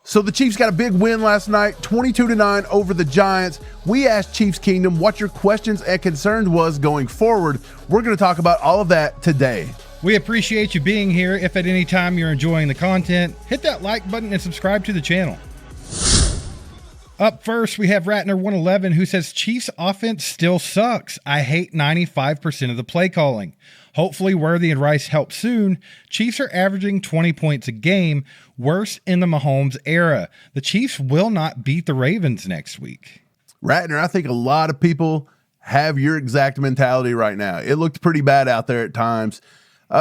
So the Chiefs got a big win last night, 22-9 over the Giants. We asked Chiefs Kingdom what your questions and concerns was going forward. We're going to talk about all of that today. We appreciate you being here. If at any time you're enjoying the content, hit that like button and subscribe to the channel. Up first, we have Ratner111 who says, Chiefs offense still sucks. I hate 95% of the play calling. Hopefully Worthy and Rice help soon. Chiefs are averaging 20 points a game, worse in the Mahomes era. The Chiefs will not beat the Ravens next week. Ratner, I think a lot of people have your exact mentality right now. It looked pretty bad out there at times.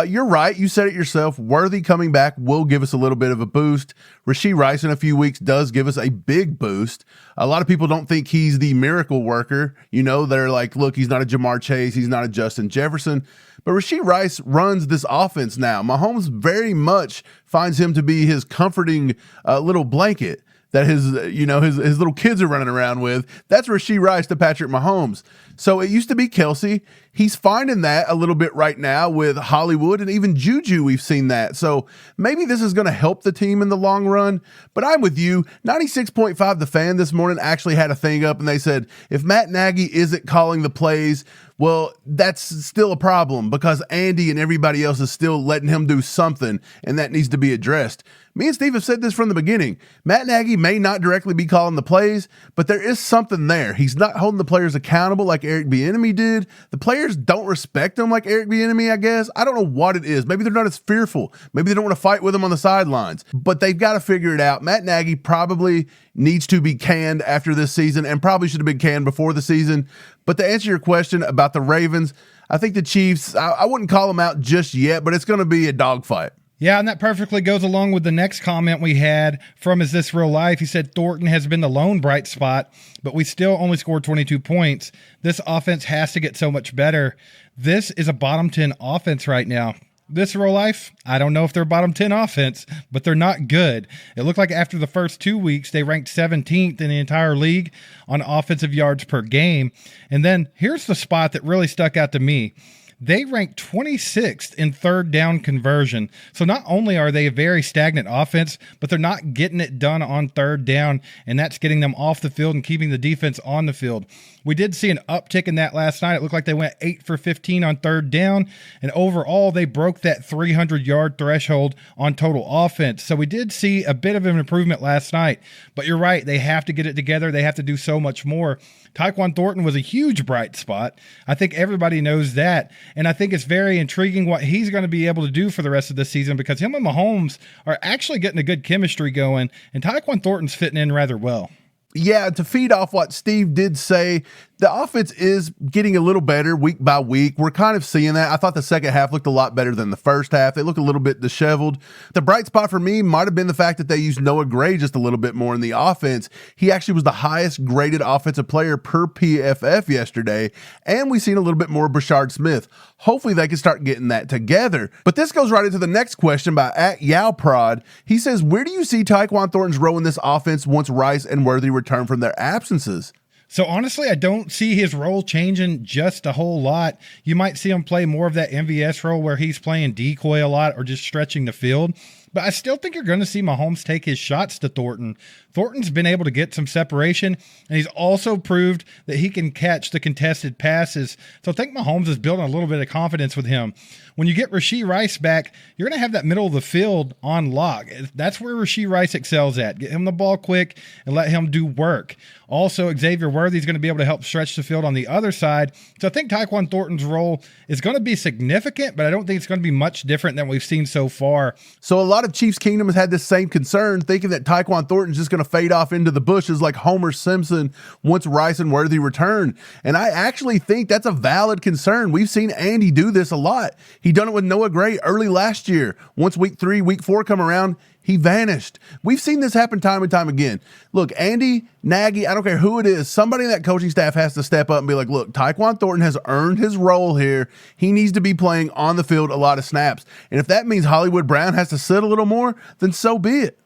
You're right. You said it yourself. Worthy coming back will give us a little bit of a boost. Rashee Rice in a few weeks does give us a big boost. A lot of people don't think he's the miracle worker. You know, they're like, look, he's not a Jamar Chase. He's not a Justin Jefferson. But Rashee Rice runs this offense now. Mahomes very much finds him to be his comforting little blanket that his little kids are running around with. That's Rashee Rice to Patrick Mahomes. So it used to be Kelsey. He's finding that a little bit right now with Hollywood and even Juju. We've seen that. So maybe this is going to help the team in the long run. But I'm with you. 96.5 The Fan this morning actually had a thing up and they said, if Matt Nagy isn't calling the plays, well, that's still a problem because Andy and everybody else is still letting him do something, and that needs to be addressed. Me and Steve have said this from the beginning. Matt Nagy may not directly be calling the plays, but there is something there. He's not holding the players accountable like Eric Bieniemy did. The players don't respect him like Eric Bieniemy, I guess. I don't know what it is. Maybe they're not as fearful. Maybe they don't want to fight with him on the sidelines, but they've got to figure it out. Matt Nagy probably needs to be canned after this season and probably should have been canned before the season. But to answer your question about the Ravens, I think the Chiefs, I wouldn't call them out just yet, but it's going to be a dogfight. Yeah, and that perfectly goes along with the next comment we had from Is This Real Life? He said, Thornton has been the lone bright spot, but we still only scored 22 points. This offense has to get so much better. This is a bottom 10 offense right now. This Real Life, I don't know if they're bottom 10 offense, but they're not good. It looked like after the first 2 weeks, they ranked 17th in the entire league on offensive yards per game. And then here's the spot that really stuck out to me. They ranked 26th in third down conversion. So not only are they a very stagnant offense, but they're not getting it done on third down, and that's getting them off the field and keeping the defense on the field. We did see an uptick in that last night. It looked like they went 8 for 15 on third down, and overall they broke that 300-yard threshold on total offense. So we did see a bit of an improvement last night, but you're right. They have to get it together. They have to do so much more. Tyquan Thornton was a huge bright spot. I think everybody knows that, and I think it's very intriguing what he's going to be able to do for the rest of the season because him and Mahomes are actually getting a good chemistry going, and Tyquan Thornton's fitting in rather well. Yeah, to feed off what Steve did say, the offense is getting a little better week by week. We're kind of seeing that. I thought the second half looked a lot better than the first half. They looked a little bit disheveled. The bright spot for me might have been the fact that they used Noah Gray just a little bit more in the offense. He actually was the highest graded offensive player per PFF yesterday, and we've seen a little bit more Brashard Smith. Hopefully they can start getting that together. But this goes right into the next question by @YowProd. He says, where do you see Tyquan Thornton's role in this offense once Rice and Worthy return from their absences? So honestly, I don't see his role changing just a whole lot. You might see him play more of that MVS role where he's playing decoy a lot or just stretching the field. But I still think you're going to see Mahomes take his shots to Thornton. Thornton's been able to get some separation, and he's also proved that he can catch the contested passes. So I think Mahomes is building a little bit of confidence with him. When you get Rashee Rice back, you're going to have that middle of the field on lock. That's where Rashee Rice excels at. Get him the ball quick and let him do work. Also, Xavier Worthy is going to be able to help stretch the field on the other side. So I think Tyquan Thornton's role is going to be significant, but I don't think it's going to be much different than we've seen so far. So a lot of Chiefs Kingdom has had this same concern, thinking that Tyquan Thornton's just going to fade off into the bushes like Homer Simpson once Rice and Worthy return. And I actually think that's a valid concern. We've seen Andy do this a lot. He done it with Noah Gray early last year. Once week 3, week 4 come around, he vanished. We've seen this happen time and time again. Look, Andy, Nagy, I don't care who it is, somebody in that coaching staff has to step up and be like, look, Tyquan Thornton has earned his role here. He needs to be playing on the field a lot of snaps. And if that means Hollywood Brown has to sit a little more, then so be it.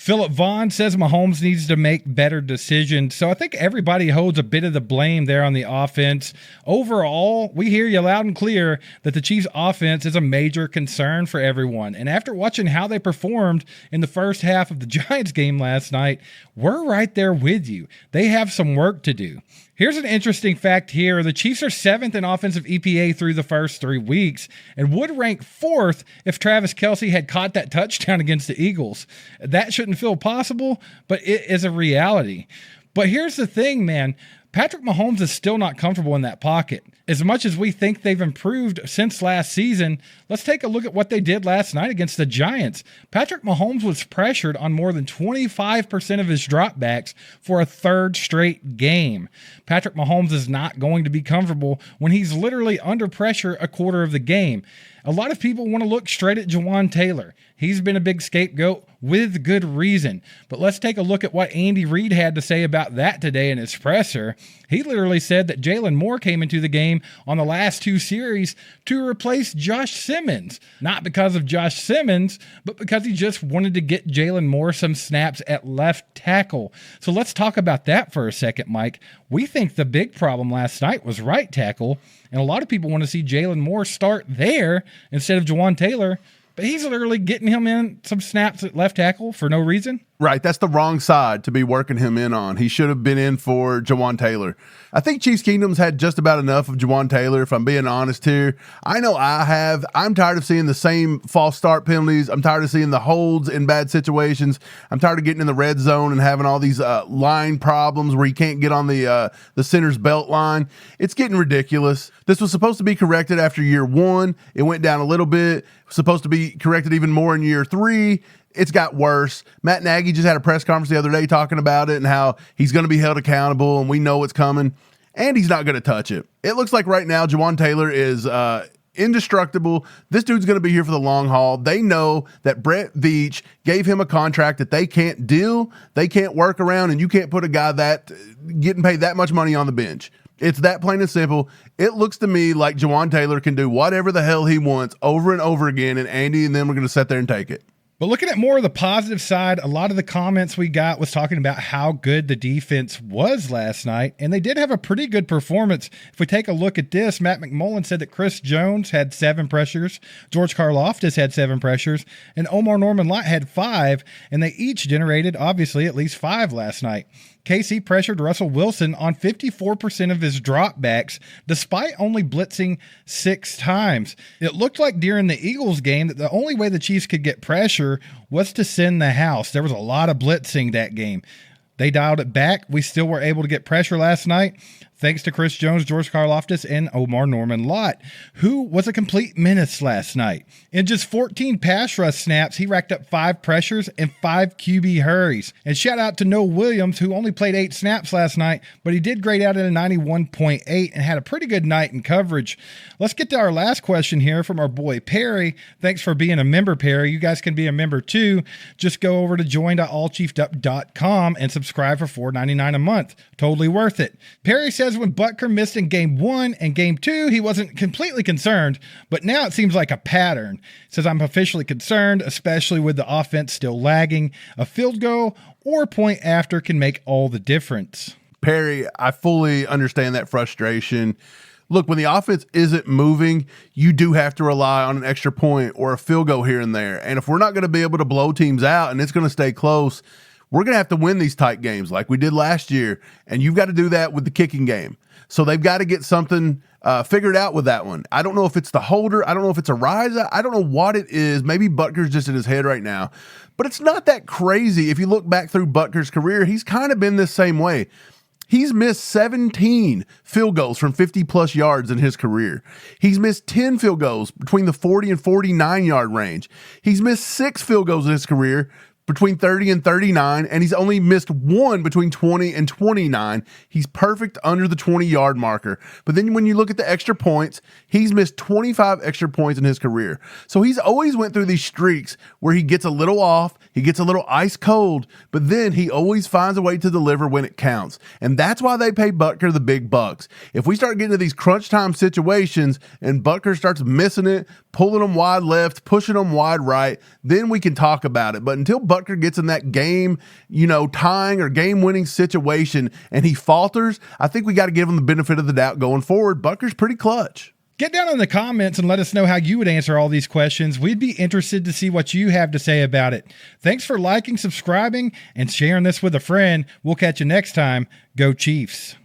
Philip Vaughn says Mahomes needs to make better decisions. So I think everybody holds a bit of the blame there on the offense. Overall, we hear you loud and clear that the Chiefs offense is a major concern for everyone. And after watching how they performed in the first half of the Giants game last night, we're right there with you. They have some work to do. Here's an interesting fact here. The Chiefs are 7th in offensive EPA through the first 3 weeks and would rank 4th if Travis Kelce had caught that touchdown against the Eagles. That shouldn't feel possible, but it is a reality. But here's the thing, man. Patrick Mahomes is still not comfortable in that pocket. As much as we think they've improved since last season, let's take a look at what they did last night against the Giants. Patrick Mahomes was pressured on more than 25% of his dropbacks for a third straight game. Patrick Mahomes is not going to be comfortable when he's literally under pressure a quarter of the game. A lot of people want to look straight at Jawan Taylor. He's been a big scapegoat with good reason. But let's take a look at what Andy Reid had to say about that today in his presser. He literally said that Jalen Moore came into the game on the last 2 series to replace Josh Simmons. Not because of Josh Simmons, but because he just wanted to get Jalen Moore some snaps at left tackle. So let's talk about that for a second, Mike. We think the big problem last night was right tackle, and a lot of people want to see Jalen Moore start there instead of Jawan Taylor. But he's literally getting him in some snaps at left tackle for no reason. Right, that's the wrong side to be working him in on. He should have been in for Jawan Taylor. I think Chiefs Kingdom's had just about enough of Jawan Taylor, if I'm being honest here. I know I have. I'm tired of seeing the same false start penalties. I'm tired of seeing the holds in bad situations. I'm tired of getting in the red zone and having all these line problems where you can't get on the center's belt line. It's getting ridiculous. This was supposed to be corrected after year 1. It went down a little bit. It was supposed to be corrected even more in year 3. It's got worse. Matt Nagy just had a press conference the other day talking about it and how he's going to be held accountable and we know it's coming, and he's not going to touch it. It looks like right now Jawan Taylor is indestructible. This dude's going to be here for the long haul. They know that Brett Veach gave him a contract that they can't deal, they can't work around, and you can't put a guy that getting paid that much money on the bench. It's that plain and simple. It looks to me like Jawan Taylor can do whatever the hell he wants over and over again, and Andy and them are going to sit there and take it. But looking at more of the positive side, a lot of the comments we got was talking about how good the defense was last night, and they did have a pretty good performance. If we take a look at this, Matt McMullen said that Chris Jones had 7 pressures, George Karlaftis had 7 pressures, and Omar Norman-Lott had 5, and they each generated, obviously, at least 5 last night. KC pressured Russell Wilson on 54% of his dropbacks, despite only blitzing 6 times. It looked like during the Eagles game that the only way the Chiefs could get pressure was to send the house. There was a lot of blitzing that game. They dialed it back. We still were able to get pressure last night, thanks to Chris Jones, George Karlaftis, and Omar Norman-Lott, who was a complete menace last night. In just 14 pass rush snaps, he racked up 5 pressures and 5 QB hurries. And shout out to Noah Williams, who only played 8 snaps last night, but he did grade out at a 91.8 and had a pretty good night in coverage. Let's get to our last question here from our boy Perry. Thanks for being a member, Perry. You guys can be a member too. Just go over to join.allchiefedup.com and subscribe for $4.99 a month. Totally worth it. Perry says when Butker missed in game 1 and game 2, he wasn't completely concerned, but now it seems like a pattern. Says I'm officially concerned, especially with the offense still lagging. A field goal or point after can make all the difference. Perry, I fully understand that frustration. Look, when the offense isn't moving, you do have to rely on an extra point or a field goal here and there. And if we're not going to be able to blow teams out and it's going to stay close, we're going to have to win these tight games like we did last year, and you've got to do that with the kicking game. So they've got to get something figured out with that one. I don't know if it's the holder. I don't know if it's a rise. I don't know what it is. Maybe Butker's just in his head right now. But it's not that crazy. If you look back through Butker's career, he's kind of been this same way. He's missed 17 field goals from 50-plus yards in his career. He's missed 10 field goals between the 40 and 49-yard range. He's missed 6 field goals in his career between 30 and 39, and he's only missed 1 between 20 and 29. He's perfect under the 20-yard marker. But then when you look at the extra points, he's missed 25 extra points in his career. So he's always went through these streaks where he gets a little off, he gets a little ice cold, but then he always finds a way to deliver when it counts. And that's why they pay Butker the big bucks. If we start getting to these crunch time situations and Butker starts missing it, pulling them wide left, pushing them wide right, then we can talk about it. But until Butker gets in that game, tying or game winning situation and he falters, I think we got to give him the benefit of the doubt going forward. Butker's pretty clutch. Get down in the comments and let us know how you would answer all these questions. We'd be interested to see what you have to say about it. Thanks for liking, subscribing, and sharing this with a friend. We'll catch you next time. Go Chiefs.